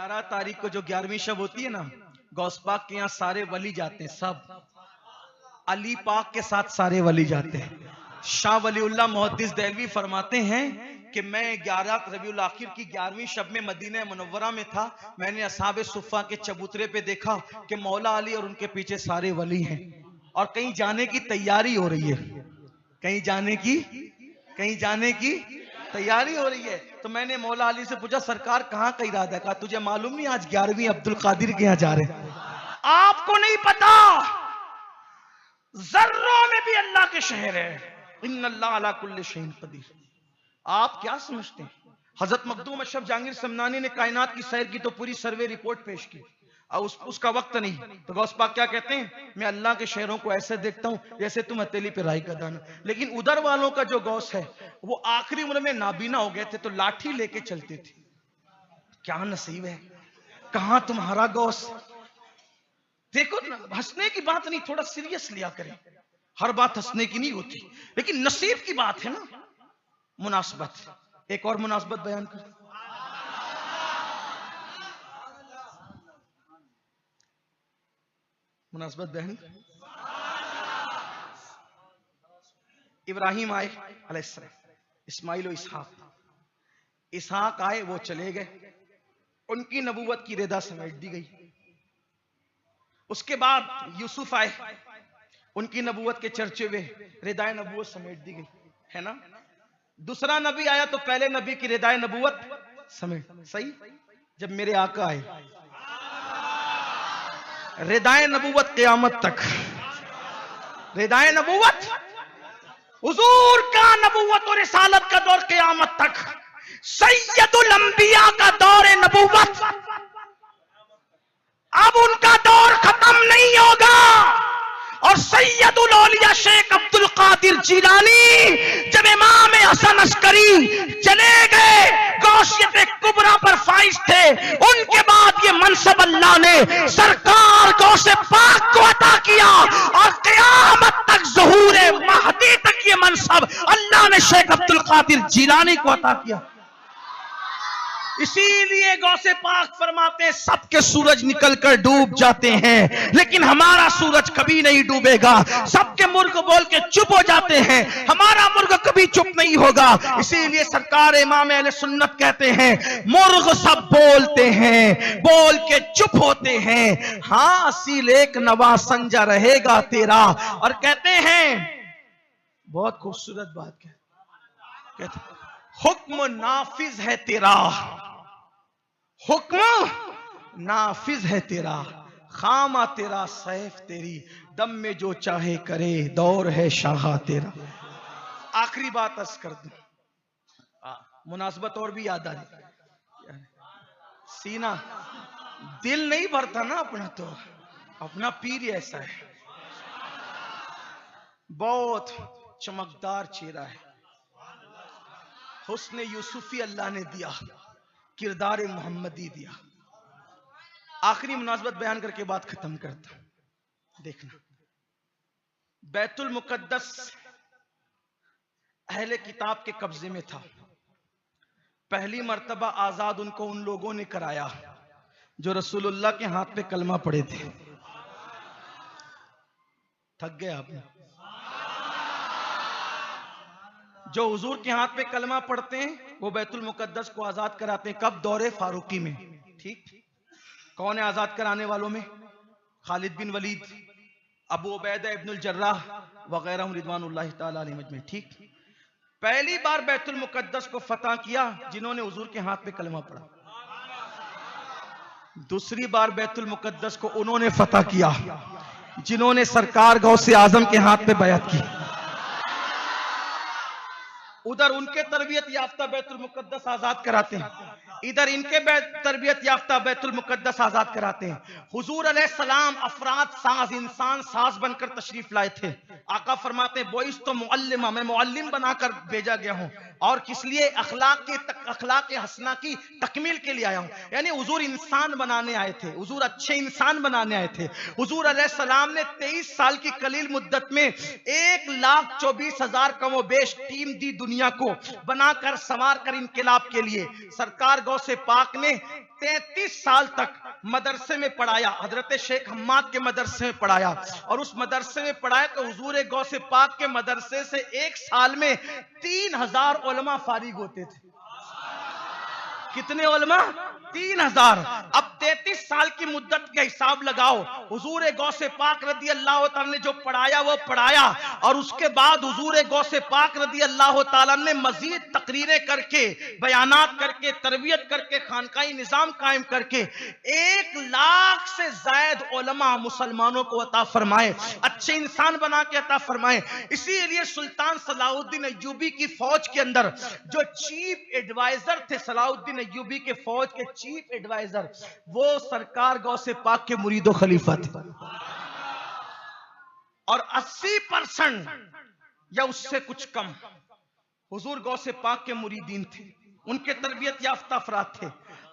11 तारीख को जो 11वीं शब होती है ना, गौस पाक के यहाँ सारे वली जाते हैं, सब अली पाक के साथ सारे वली जाते हैं। शाह वलीउल्लाह मुहद्दिस देहलवी फरमाते हैं कि मैं 11 रबीउल आखिर की 11वीं शब में मदीना मुनव्वरा में था। मैंने असहाबे सुफ़ा के चबूतरे पे देखा कि मौला अली और उनके पीछे सारे वली हैं और कहीं जाने की तैयारी हो रही है, कहीं जाने की तैयारी हो रही है। तो मैंने मौला अली से पूछा, सरकार कहाँ का इरादा? कहा तुझे मालूम नहीं आज 11वीं अब्दुल कादिर के यहाँ जा रहे हैं। आपको नहीं पता, जर्रों में भी अल्लाह के शहर है। इन्नल्लाह अला कुल्लि शैइन कदीर। आप क्या समझते हैं? हजरत मखदूम अशरफ जहांगीर समनानी ने कायनात की सैर की तो पूरी सर्वे रिपोर्ट पेश की और उसका वक्त नहीं। तो गौस पाक क्या कहते हैं, मैं अल्लाह के शहरों को ऐसे देखता हूं जैसे तुम हथेली पे राई का दाना। लेकिन उधर वालों का जो गौस है वो आखिरी उम्र में नाबीना हो गए थे तो लाठी लेके चलते थे। क्या नसीब है, कहां तुम्हारा गौस। देखो हंसने की बात नहीं, थोड़ा सीरियस लिया करें। हर बात हंसने की नहीं होती, लेकिन नसीब की बात है ना। मुनासबत, एक और मुनासबत बयान कर। मुनासबत बयान। इब्राहिम आए अलैहिस्सलाम, इस्माइल और इसहाक आए, वो चले गए, उनकी नबूवत की रिदा समेट दी गई। उसके बाद यूसुफ आए, उनकी नबूवत के चर्चे में रिदाए नबूवत समेट दी गई, है ना। दूसरा नबी आया तो पहले नबी की रिदाए नबूवत समेट, सही। जब मेरे आका आए, रिदाए नबूवत क़यामत तक, रिदाए नबूवत, हुजूर का नबूवत और रिसालत का दौर क़यामत तक, सैयदुल अंबिया का दौर नबूवत। अब उनका दौर खत्म नहीं होगा। और सैयदुल औलिया शेख अब्दुल कादिर जिलानी जब इमाम हसन अस्करी चले गए, गौसियत कुबरा पर फाइज थे, उनके बाद ये मनसब अल्लाह ने सरकार गौसे पाक को अता किया और क़यामत तक ज़हूरे महदी तक ये मनसब अल्लाह ने शेख अब्दुल कादिर जिलानी को अता किया। इसीलिए गौसे पाक फरमाते हैं सबके सूरज निकलकर डूब जाते हैं लेकिन हमारा सूरज कभी नहीं डूबेगा। सबके मुर्ग बोल के चुप हो जाते हैं, हमारा मुर्ग कभी चुप नहीं होगा। इसीलिए सरकार इमाम अहले सुन्नत कहते हैं मुर्ग सब बोलते हैं, बोल के चुप होते हैं, हाँ असील एक नवा संजा रहेगा तेरा। और कहते हैं बहुत खूबसूरत बात कहते हैं, हुक्म नाफिज है तेरा, हुक्म नाफिज है तेरा, खामा तेरा सैफ तेरी, दम में जो चाहे करे, दौर है शाह तेरा। आखिरी बात अर्ज कर दूं, मुनासबत और भी याद आ रही, सीना दिल नहीं भरता ना अपना, तो अपना पीर ऐसा है, बहुत चमकदार चेहरा है, हुस्न यूसुफी अल्लाह ने दिया, किरदार मोहम्मदी दिया। आखिरी मुनासबत बयान करके बात खत्म करता हूं। देखना, बैतुल मुकद्दस अहले किताब के कब्जे में था। पहली मर्तबा आजाद उनको उन लोगों ने कराया जो रसूलुल्लाह के हाथ पे कलमा पड़े थे। थक गए आप? जो हुजूर के हाथ पे कलमा पढ़ते हैं वो बैतुल मुकद्दस को आजाद कराते हैं। कब? दौरे फारूकी में। ठीक, कौन है आजाद कराने वालों में? खालिद बिन वलीद, अबू उबैदा इब्नुल जर्राह वगैरह रिदवानुल्लाहि ताला अलैहिम अजमईन। ठीक, पहली बार बैतुल मुकद्दस को फतह किया जिन्होंने हुजूर के हाथ पे कलमा पढ़ा। दूसरी बार बैतुल मुकद्दस को उन्होंने फतह किया जिन्होंने सरकार गौसे आजम के हाथ पे बैत की। उधर उनके तरबियत याफ्ता बैतुल मुकद्दस आजाद कराते हैं, इधर इनके तरबियत याफ्ता बैतुल मुकद्दस आजाद कराते हैं। हुजूर अलैहिस्सलाम अफराद साज, इंसान साज बनकर तशरीफ लाए थे। आका फरमाते हैं बोइस तो मुअल्लिमा, मैं मुअल्लिम बनाकर भेजा गया हूं। और किस लिए? अखलाक हसना की तकमील के लिए आया हूं। यानी हुजूर इंसान बनाने आए थे, हुजूर अच्छे इंसान बनाने आए थे। हुजूर अलैहिस्सलाम ने 23 साल की कलील मुद्दत में 1,24,000 कमो बेश टीम दी दुनिया को बनाकर संवार कर इनकलाब के लिए। सरकार गौसे पाक ने 33 साल तक मदरसे में पढ़ाया, हजरत शेख हम्माद के मदरसे में पढ़ाया, और उस मदरसे में पढ़ाया तो हुजूर गौसे पाक के मदरसे से एक साल में 3000 उलमा फारिग होते थे। कितने उलमा? 3000। अब 33 साल की मुद्दत का हिसाब लगाओ। हुजूर गौसे पाक रदी अल्लाह ताला ने जो पढ़ाया वो पढ़ाया, और उसके बाद हुजूर गौसे पाक रदी अल्लाह ताला ने मजीद तकरीरें करके, बयानात करके, तरबियत करके, खानकाई निजाम कायम करके 1 लाख से ज्यादा उलमा मुसलमानों को अता फरमाए, अच्छे इंसान बना के अता फरमाए। इसीलिए सुल्तान सलाहुद्दीन अय्यूबी की फौज के अंदर जो चीफ एडवाइजर थे, सलाहुद्दीन अय्यूबी के फौज के चीफ एडवाइजर, वो सरकार गौसे पाक के मुरीदो खलीफा थे, और 80% या उससे कुछ कम हुजूर गौसे पाक के मुरीदीन थे, उनके तरबियत याफ्ता अफराद थे,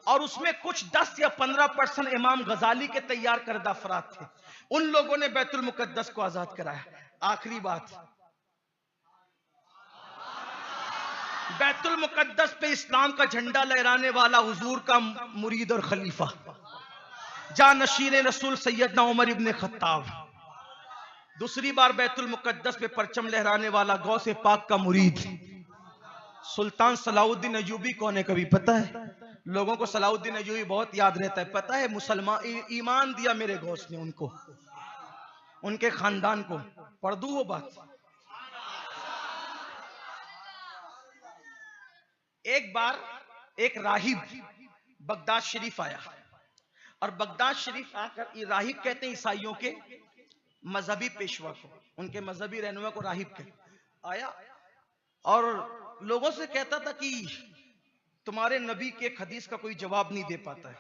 और उसमें कुछ 10 या 15% इमाम गजाली के तैयार करदा अफराद थे। उन लोगों ने बैतुल मुकद्दस को आजाद कराया। आखिरी बात, बैतुल मुकद्दस पे इस्लाम का झंडा लहराने वाला हुजूर का मुरीद और खलीफा, जानशीन रसूल सैयदना उमर इब्ने खत्ताब। दूसरी बार बैतुल मुकद्दस पे परचम लहराने वाला गौसे पाक का मुरीद सुल्तान सलाहुद्दीन अय्यूबी कौन है? कभी पता है? लोगों को सलाहुद्दीन अय्यूबी बहुत याद रहता है। पता है, मुसलमान ईमान दिया मेरे गौस ने उनको, उनके खानदान को। पढ़ दूं वो बात? एक बार एक राहिब बगदाद शरीफ आया, और बगदाद शरीफ आकर, ये राहिब कहते हैं ईसाइयों के मजहबी पेशवा को, उनके मजहबी रहनुमा को राहिब कहते। आया और लोगों से कहता था कि तुम्हारे नबी के एक हदीस का कोई जवाब नहीं दे पाता है।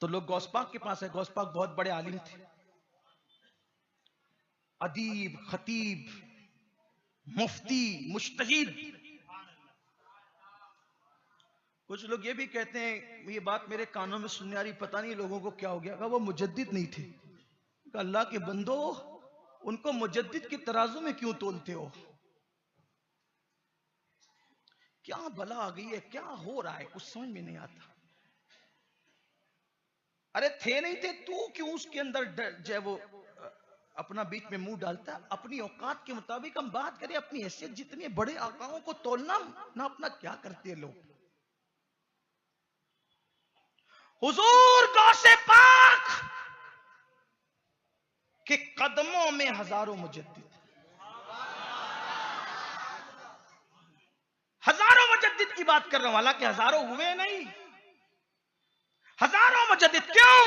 तो लोग गौस पाक के पास है। गौस पाक बहुत बड़े आलिम थे, अदीब, खतीब, मुफ्ती, मुज्तहिद। कुछ लोग ये भी कहते हैं, ये बात मेरे कानों में सुनने आ रही, पता नहीं लोगों को क्या हो गया, वो मुजद्दिद नहीं थे। अल्लाह के बंदो, उनको मुजद्दिद के तराजू में क्यों तोलते हो? क्या भला आ गई है, क्या हो रहा है, कुछ समझ में नहीं आता। अरे थे नहीं थे, तू क्यों उसके अंदर जो वो अपना बीच में मुंह डालता है? अपनी औकात के मुताबिक हम बात करें, अपनी हैसियत जितनी, बड़े आकाओं को तोलना ना अपना क्या करते हैं लोग। हुजूर गौसे पाक के कदमों में हजारों मुजद्दिद, हजारों मुजद्दिद की बात कर रहा हूं, हालांकि हजारों हुए नहीं, हजारों मुजद्दिद। क्यों?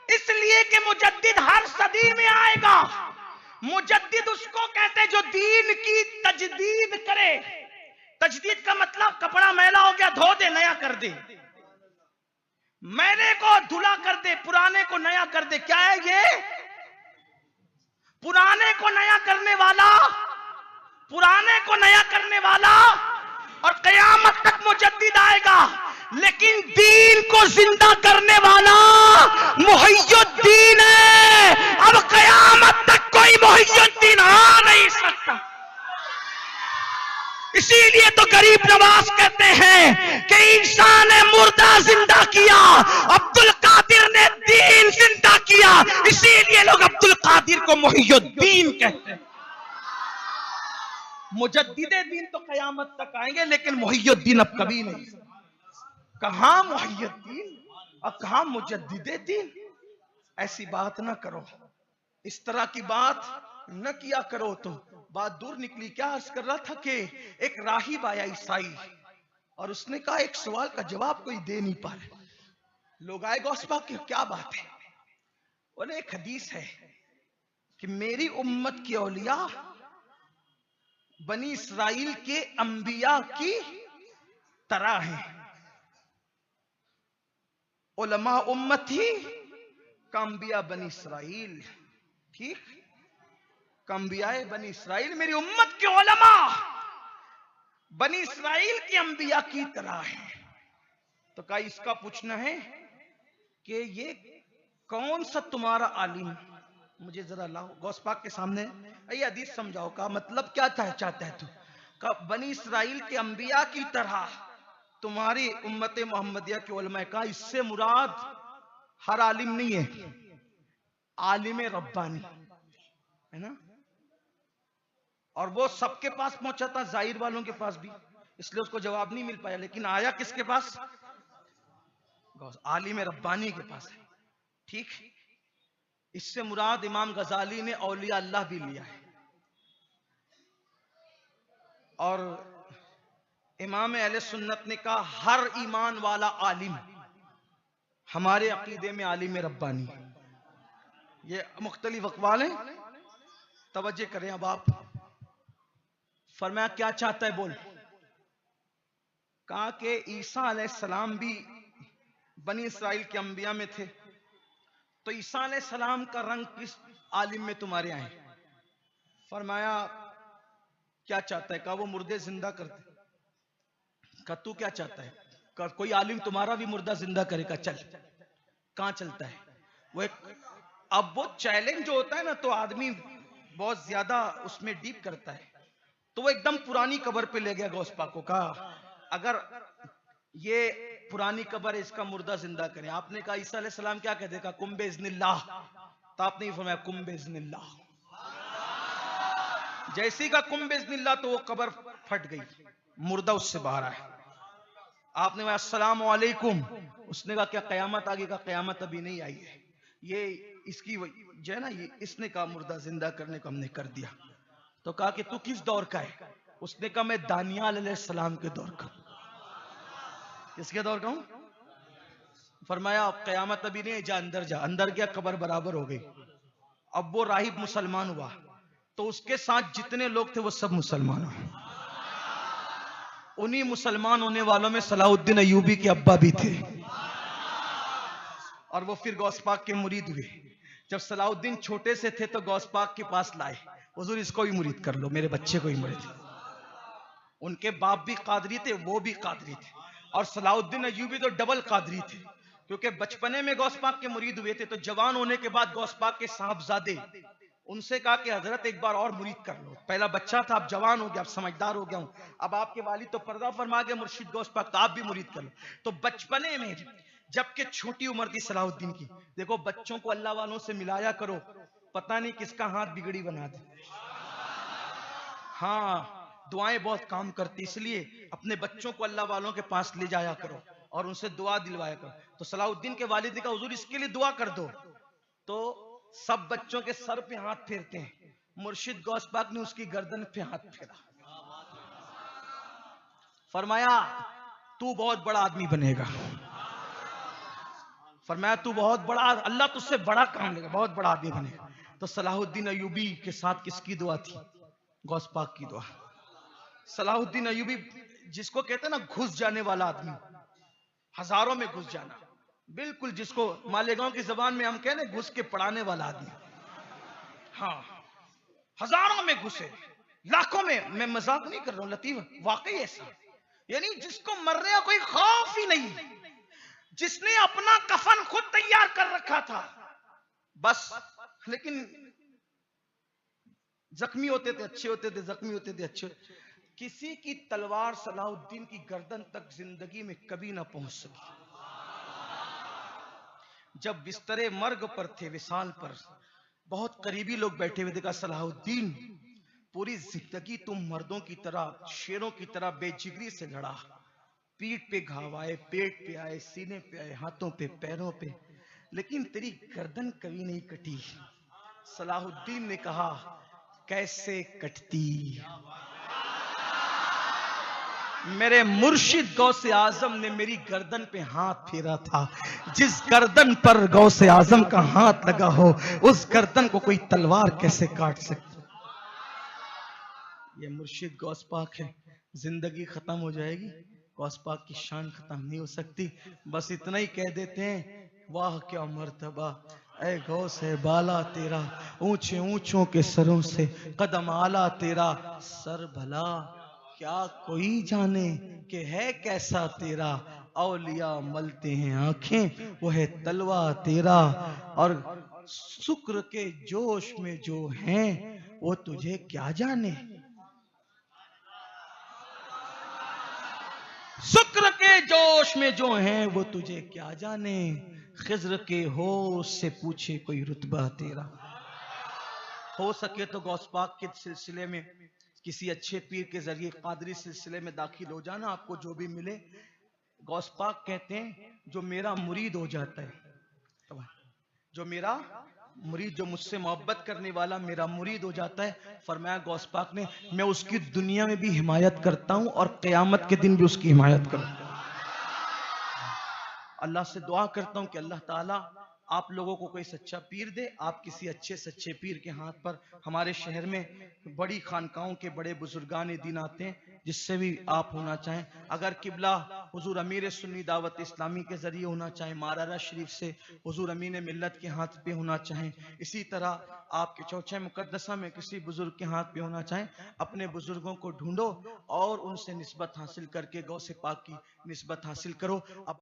इसलिए कि मुजद्दिद हर सदी में आएगा। मुजद्दिद उसको कहते हैं जो दीन की तजदीद करे। तजदीद का मतलब कपड़ा मैला हो गया, धो दे, नया कर दे, मैले को धुला कर दे, पुराने को नया कर दे। क्या है ये? पुराने को नया करने वाला, पुराने को नया करने वाला। और कयामत तक मुजद्दिद आएगा, लेकिन दीन को जिंदा करने वाला मुहय्यिद्दीन है। अब कयामत तक कोई मुहय्यिद्दीन आ नहीं सकता। इसीलिए तो गरीब नवाज कहते हैं कि इंसान ने मुर्दा जिंदा किया, अब्दुल कादिर ने दीन जिंदा किया। इसीलिए लोग अब्दुल कादिर को मुहय्यिद्दीन कहते हैं। मुजद्दिदे दीन तो कयामत तक आएंगे, लेकिन मुहय्यिद्दीन अब कभी नहीं। कहां मुहय्यिद्दीन और कहां मुजद्दिदे दीन? ऐसी बात ना करो, इस तरह की बात न किया करो। तो बात दूर निकली। क्या अर्ज कर रहा था कि एक राहिब आया ईसाई, और उसने कहा एक सवाल का जवाब कोई दे नहीं पा रहे। लोग आए गौस पाक के, क्या बात है? बोले एक हदीस है कि मेरी उम्मत की औलिया बनी इसराइल के अंबिया की तरह है। उलमा उम्मती का अंबिया बनी इसराइल, ठीक? अंबियाए बनी इसराइल, मेरी उम्मत के उलमा बनी इसराइल के अंबिया की तरह है। तो क्या इसका पूछना है कि ये कौन सा तुम्हारा आलिम, मुझे जरा लाओ गौस पाक के सामने, ये हदीस समझाओ, का मतलब क्या चाहता है तू? का बनी इसराइल के अंबिया की तरह तुम्हारी उम्मत मोहम्मदिया के उलमा का इससे मुराद हर आलिम नहीं है, आलिम रब्बानी है ना। और वो सबके पास पहुंचा था, जाहिर वालों के पास भी, इसलिए उसको जवाब नहीं मिल पाया। लेकिन आया किसके पास? आलिम रब्बानी के पास है। ठीक, इससे मुराद इमाम गजाली ने औलिया अल्लाह भी लिया है। और इमाम अहले सुन्नत ने कहा हर ईमान वाला आलिम हमारे अकीदे में आलिम रब्बानी। ये मुख्तलिफ अक़वाल हैं, तवज्जो करें। अब आप फरमाया क्या चाहता है बोल। कहा कि ईसा अलैहिस्सलाम भी बनी इसराइल के अंबिया में थे, तो ईसा अलैहिस्सलाम का रंग किस आलिम में तुम्हारे यहाँ है? फरमाया क्या चाहता है? कहा वो मुर्दे जिंदा करते। कहा तू क्या चाहता है? कहा कोई आलिम तुम्हारा भी मुर्दा जिंदा करेगा, चल। कहां चलता है वो अब वो चैलेंज जो होता है ना, तो आदमी बहुत ज्यादा उसमें डीप करता है। तो वो एकदम पुरानी कब्र पे ले गया गौस पाक को। कहा अगर ये पुरानी कब्र है, इसका मुर्दा जिंदा करें। आपने कहा ईसा अलैहिस्सलाम क्या कहते? कहा कुम बेइज़्निल्लाह। तो आपने ही फरमाया कुम बेइज़्निल्लाह। जैसी का कुम बेइज़्निल्लाह तो वो कब्र फट गई, मुर्दा उससे बाहर आया। आपने कहा अस्सलाम वालेकुम। उसने कहा क्या कयामत आ गई? कहा कयामत अभी नहीं आई है, ये इसकी जो है ना, ये इसने कहा मुर्दा जिंदा करने को हमने कर दिया। तो कहा कि तू किस दौर का है? उसने कहा मैं दानियाल अलैहिस्सलाम के दौर का। किसके दौर का हूं? फरमाया कयामत अभी नहीं, जा अंदर जा। अंदर गया, कब्र बराबर हो गई। अब वो राहिब मुसलमान हुआ, तो उसके साथ जितने लोग थे वो सब मुसलमान हुए। उन्हीं मुसलमान होने वालों में सलाहुद्दीन अय्यूबी के अब्बा भी थे, और वो फिर गौस पाक के मुरीद हुए। जब सलाहुद्दीन छोटे से थे तो गौस पाक के पास लाए, हुजूर इसको भी मुरीद कर लो, मेरे बच्चे को ही मुरीद। उनके बाप भी कादरी थे, वो भी कादरी थे, और सलाहुद्दीन अय्यूबी तो डबल कादरी थे, क्योंकि बचपने में गौस पाक के मुरीद हुए थे। तो जवान होने के बाद गौस पाक के साहबजादे उनसे कहा कि हजरत एक बार और मुरीद कर लो। पहला बच्चा था, अब जवान हो गया, अब समझदार हो गया हूं, अब आपके वालिद तो पर्दा फरमा गए मुर्शिद गौस पाक, तो आप भी मुरीद कर लो। तो बचपने में जबकि छोटी उम्र थी सलाहुद्दीन की, देखो बच्चों को अल्लाह वालों से मिलाया करो, पता नहीं किसका हाथ बिगड़ी बना दे। हाँ, दुआएं बहुत काम करती, इसलिए अपने बच्चों को अल्लाह वालों के पास ले जाया करो और उनसे दुआ दिलवाया करो। तो सलाहुद्दीन के वालिद ने कहा हुजूर इसके लिए दुआ कर दो। तो सब बच्चों के सर पे हाथ फेरते हैं, मुर्शिद गौस पाक ने उसकी गर्दन पे हाथ फेरा। फरमाया तू बहुत बड़ा आदमी बनेगा। फरमाया तू बहुत बड़ा, अल्लाह तुझसे बड़ा काम लेगा, बहुत बड़ा आदमी बनेगा। तो सलाहुद्दीन अय्यूबी के साथ किसकी दुआ थी? गौस पाक की दुआ। सलाहुद्दीन अय्यूबी जिसको कहते हैं ना घुस जाने वाला आदमी, हजारों में घुस जाना, बिल्कुल जिसको मालेगांव की जबान में हम कहते हैं घुस के पढ़ाने वाला आदमी। हाँ, हजारों में घुसे, लाखों में। मैं मजाक नहीं कर रहा हूं लतीफ, वाकई ऐसा। यानी जिसको मरने का कोई खौफ ही नहीं, जिसने अपना कफन खुद तैयार कर रखा था बस। लेकिन जख्मी होते थे अच्छे होते थे, जख्मी होते थे अच्छे। किसी की तलवार सलाहुद्दीन की गर्दन तक जिंदगी में कभी ना पहुंच सकी। जब बिस्तरे मर्ग पर थे, विशाल पर बहुत करीबी लोग बैठे हुए, देखा सलाहुद्दीन पूरी जिंदगी तुम मर्दों की तरह, शेरों की तरह बेजिगरी से लड़ा। पीठ पे घाव आए, पेट पे आए, सीने पे आए, हाथों पे, पैरों पे, लेकिन तेरी गर्दन कभी नहीं कटी। सलाहुद्दीन ने कहा कैसे कटती? मेरे मुर्शिद गौसे आजम ने मेरी गर्दन पे हाथ फेरा था। जिस गर्दन पर गौसे आजम का हाथ लगा हो, उस गर्दन को कोई तलवार कैसे काट सकती? ये मुर्शिद गौस पाक है। जिंदगी खत्म हो जाएगी, गौस पाक की शान खत्म नहीं हो सकती। बस इतना ही कह देते हैं, वाह क्या मर्तबा ऐ गौस है बाला तेरा, ऊंचे ऊंचों के सरों से कदम आला तेरा। सर भला क्या कोई जाने कि है कैसा तेरा, औलिया मलते हैं आंखें वो है तलवा तेरा। और शुक्र के जोश में जो हैं वो तुझे क्या जाने। शुक्र के जोश में जो हैं वो तुझे क्या जाने, खिज्र के होश से पूछे कोई रुतबा तेरा। हो सके तो गौस पाक के सिलसिले में किसी अच्छे पीर के जरिए कादरी सिलसिले में दाखिल हो जाना, आपको जो भी मिले। गौस पाक कहते हैं जो मेरा मुरीद हो जाता है, जो मेरा मुरीद, जो मुझसे मोहब्बत करने वाला मेरा मुरीद हो जाता है, फरमाया गौस पाक ने, मैं उसकी दुनिया में भी हिमायत करता हूं और क़यामत के दिन भी उसकी हिमायत करता हूं। अल्लाह से दुआ करता हूं कि अल्लाह ताला आप लोगों को कोई सच्चा पीर दे। आप किसी अच्छे सच्चे पीर के हाथ पर, हमारे शहर में बड़ी खानकाओं के बड़े बुजुर्गान दीन आते हैं, जिससे भी आप होना चाहें। अगर किबला हुजूर अमीर सुन्नी दावत इस्लामी के जरिए होना चाहें, मारारा शरीफ से हुजूर अमीन मिल्लत के हाथ पे होना चाहें, इसी तरह आपके चौचा मुकद्दसा में किसी बुजुर्ग के हाथ पे होना चाहें, अपने बुजुर्गों को ढूंढो और उनसे निस्बत हासिल करके गौसे पाक की निस्बत हासिल करो। अब